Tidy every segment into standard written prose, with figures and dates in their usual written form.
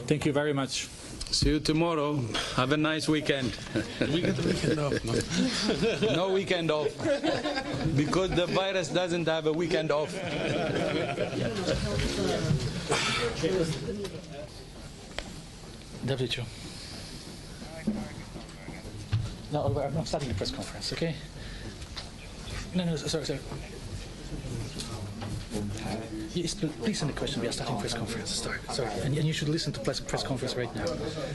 Thank you very much. See you tomorrow. Have a nice weekend. We get the weekend off. No, no weekend off. Because the virus doesn't have a weekend off. WHO. No, I'm starting the press conference, okay? No, sorry. Yes, please send a question. We are starting press conference. Sorry. And you should listen to press conference right now.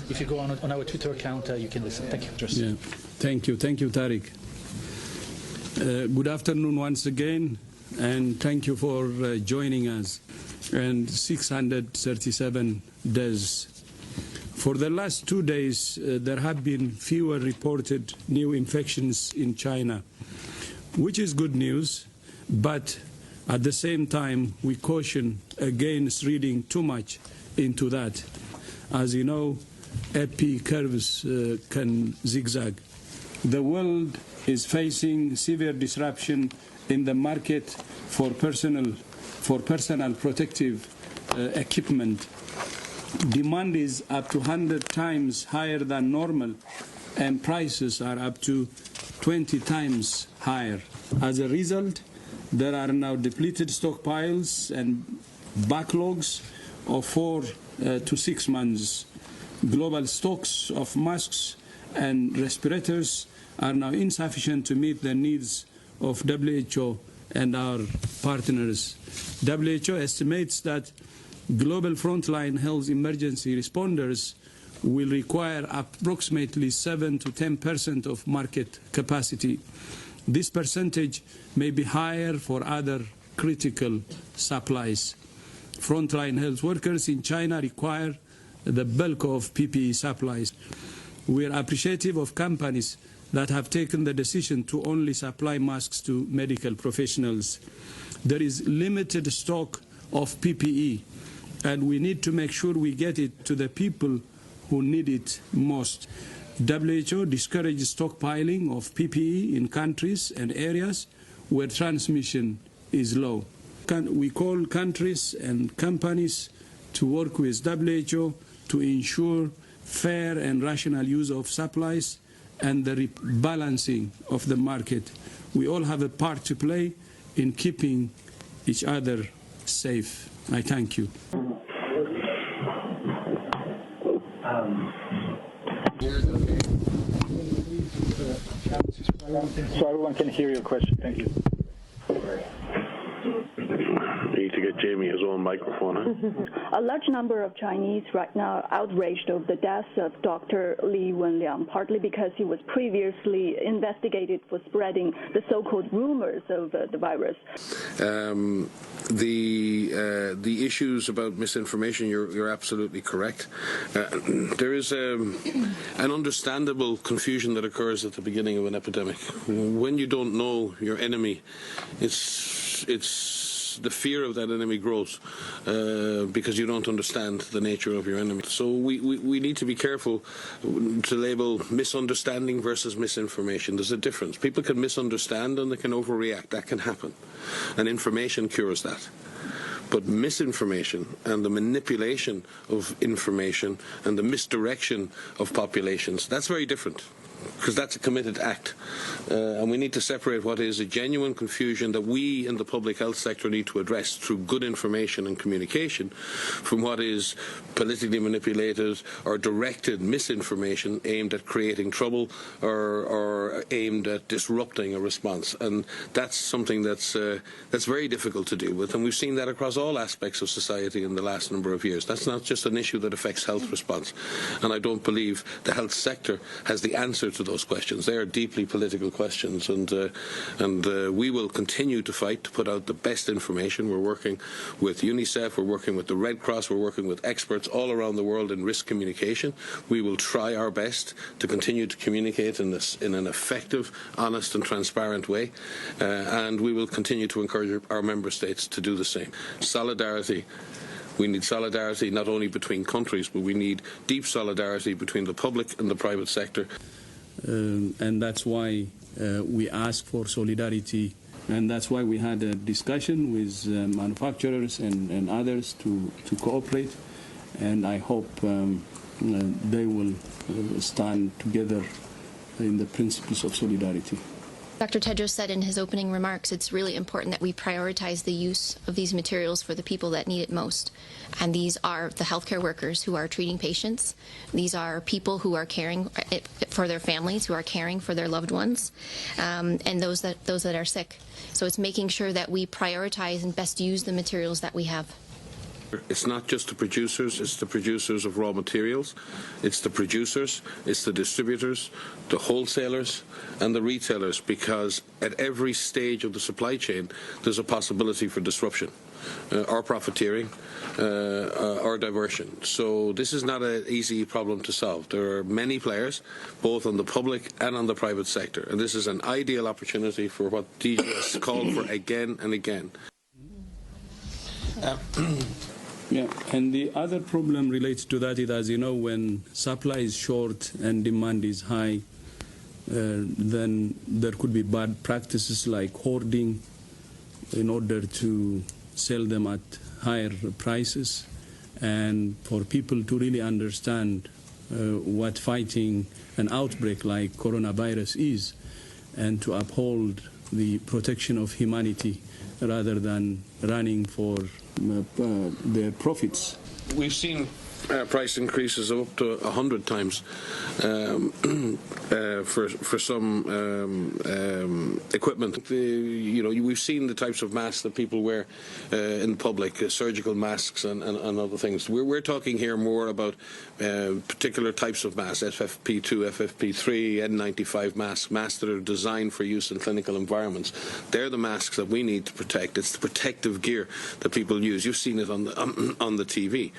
If you go on our Twitter account, you can listen. Thank you. Yeah. Thank you, Tariq. Good afternoon once again, and thank you for joining us. And 637 days. For the last 2 days, there have been fewer reported new infections in China, which is good news, but at the same time, we caution against reading too much into that. As you know, epi curves can zigzag. The world is facing severe disruption in the market for personal protective equipment. Demand is up to 100 times higher than normal, and prices are up to 20 times higher. As a result, there are now depleted stockpiles and backlogs of 4 to 6 months. Global stocks of masks and respirators are now insufficient to meet the needs of WHO and our partners. WHO estimates that global frontline health emergency responders will require approximately 7 to 10% of market capacity. This percentage may be higher for other critical supplies. Frontline health workers in China require the bulk of PPE supplies. We are appreciative of companies that have taken the decision to only supply masks to medical professionals. There is limited stock of PPE, and we need to make sure we get it to the people who need it most. WHO discourages stockpiling of PPE in countries and areas where transmission is low. We call countries and companies to work with WHO to ensure fair and rational use of supplies and the rebalancing of the market. We all have a part to play in keeping each other safe. I thank you. So everyone can hear your question. Thank you. We need to get Jamie his own microphone. A large number of Chinese right now are outraged over the death of Dr. Li Wenliang, partly because he was previously investigated for spreading the so-called rumors of the virus. The issues about misinformation, you're absolutely correct. There is an understandable confusion that occurs at the beginning of an epidemic. When you don't know your enemy, it's the fear of that enemy grows because you don't understand the nature of your enemy. So we need to be careful to label misunderstanding versus misinformation. There's a difference. People can misunderstand and they can overreact. That can happen. And information cures that. But misinformation and the manipulation of information and the misdirection of populations, that's very different, because that's a committed act. And we need to separate what is a genuine confusion that we in the public health sector need to address through good information and communication from what is politically manipulated or directed misinformation aimed at creating trouble or aimed at disrupting a response. And that's something that's very difficult to deal with. And we've seen that across all aspects of society in the last number of years. That's not just an issue that affects health response. And I don't believe the health sector has the answer to those questions. They are deeply political questions, and we will continue to fight to put out the best information. We're working with UNICEF, we're working with the Red Cross, we're working with experts all around the world in risk communication. We will try our best to continue to communicate in an effective, honest and transparent way, and we will continue to encourage our member states to do the same. Solidarity. We need solidarity not only between countries, but we need deep solidarity between the public and the private sector. And that's why we ask for solidarity, and that's why we had a discussion with manufacturers and others to cooperate. and I hope they will stand together in the principles of solidarity. Dr. Tedros said in his opening remarks, it's really important that we prioritize the use of these materials for the people that need it most. And these are the healthcare workers who are treating patients. These are people who are caring for their families, who are caring for their loved ones, and those that are sick. So it's making sure that we prioritize and best use the materials that we have. It's not just the producers, it's the producers of raw materials, it's the producers, it's the distributors, the wholesalers and the retailers, because at every stage of the supply chain there's a possibility for disruption or profiteering or diversion. So this is not an easy problem to solve. There are many players, both on the public and on the private sector, and this is an ideal opportunity for what DG has called for again and again. Yeah, and the other problem relates to that is, as you know, when supply is short and demand is high, then there could be bad practices like hoarding in order to sell them at higher prices, and for people to really understand what fighting an outbreak like coronavirus is, and to uphold the protection of humanity rather than running for their profits. We've seen price increases of up to 100 times for some equipment. We've seen the types of masks that people wear in public, surgical masks and other things. We're talking here more about particular types of masks, FFP2, FFP3, N95 masks that are designed for use in clinical environments. They're the masks that we need to protect. It's the protective gear that people use. You've seen it on the TV.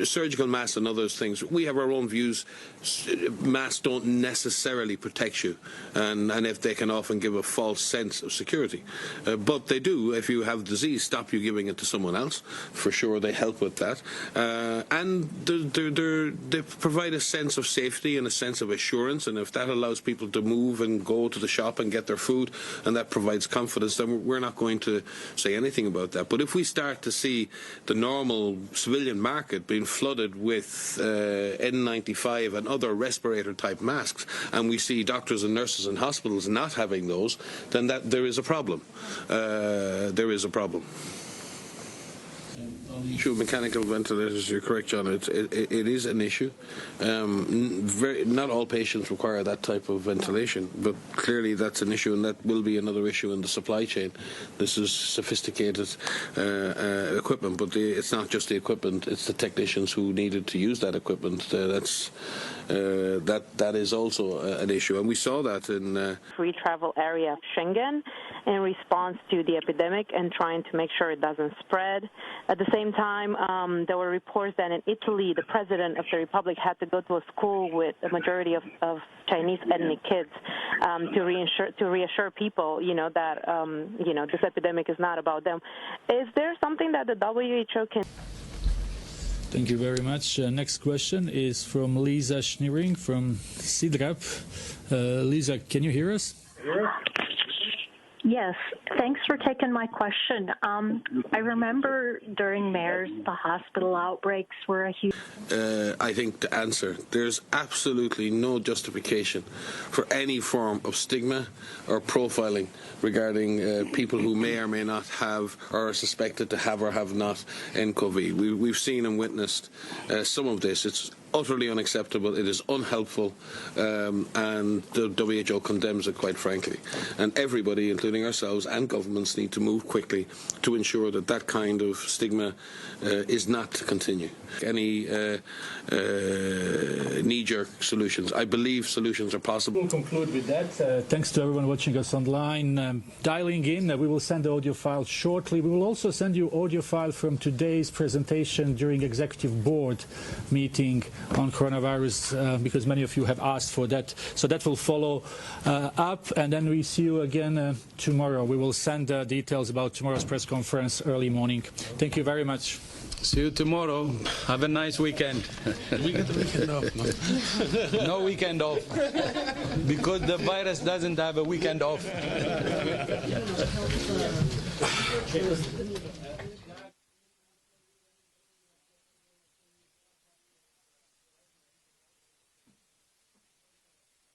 Surgical masks and other things, we have our own views. Masks don't necessarily protect you, and if they can often give a false sense of security. But they do, if you have disease, stop you giving it to someone else. For sure, they help with that. And they provide a sense of safety and a sense of assurance, and if that allows people to move and go to the shop and get their food, and that provides confidence, then we're not going to say anything about that. But if we start to see the normal civilian market being flooded with N95 and other respirator-type masks, and we see doctors and nurses in hospitals not having those, then there is a problem. There is a problem. Issue of mechanical ventilators, you're correct, John. It is an issue. Not all patients require that type of ventilation, but clearly that's an issue, and that will be another issue in the supply chain. This is sophisticated equipment, but it's not just the equipment; it's the technicians who needed to use that equipment. That is also an issue, and we saw that in free travel area of Schengen in response to the epidemic and trying to make sure it doesn't spread. At the same time, there were reports that in Italy, the president of the republic had to go to a school with a majority of Chinese ethnic kids to reassure people, that this epidemic is not about them. Is there something that the WHO can? Thank you very much. Next question is from Lisa Schneering from CIDRAP. Lisa, can you hear us? Yes, thanks for taking my question. I remember during MERS, the hospital outbreaks were a huge... I think to answer, there's absolutely no justification for any form of stigma or profiling regarding people who may or may not have or are suspected to have or have not nCoV. We've seen and witnessed some of this. It's utterly unacceptable. It is unhelpful, and the WHO condemns it, quite frankly. And everybody, including ourselves and governments, need to move quickly to ensure that that kind of stigma is not to continue. Any knee-jerk solutions. I believe solutions are possible. We'll conclude with that. Thanks to everyone watching us online. Dialing in, we will send the audio file shortly. We will also send you audio file from today's presentation during Executive Board meeting on coronavirus, because many of you have asked for that. So that will follow up, and then we see you again tomorrow. We will send details about tomorrow's press conference early morning. Thank you very much. See you tomorrow. Have a nice weekend. We get the weekend off. No? No weekend off. Because the virus doesn't have a weekend off.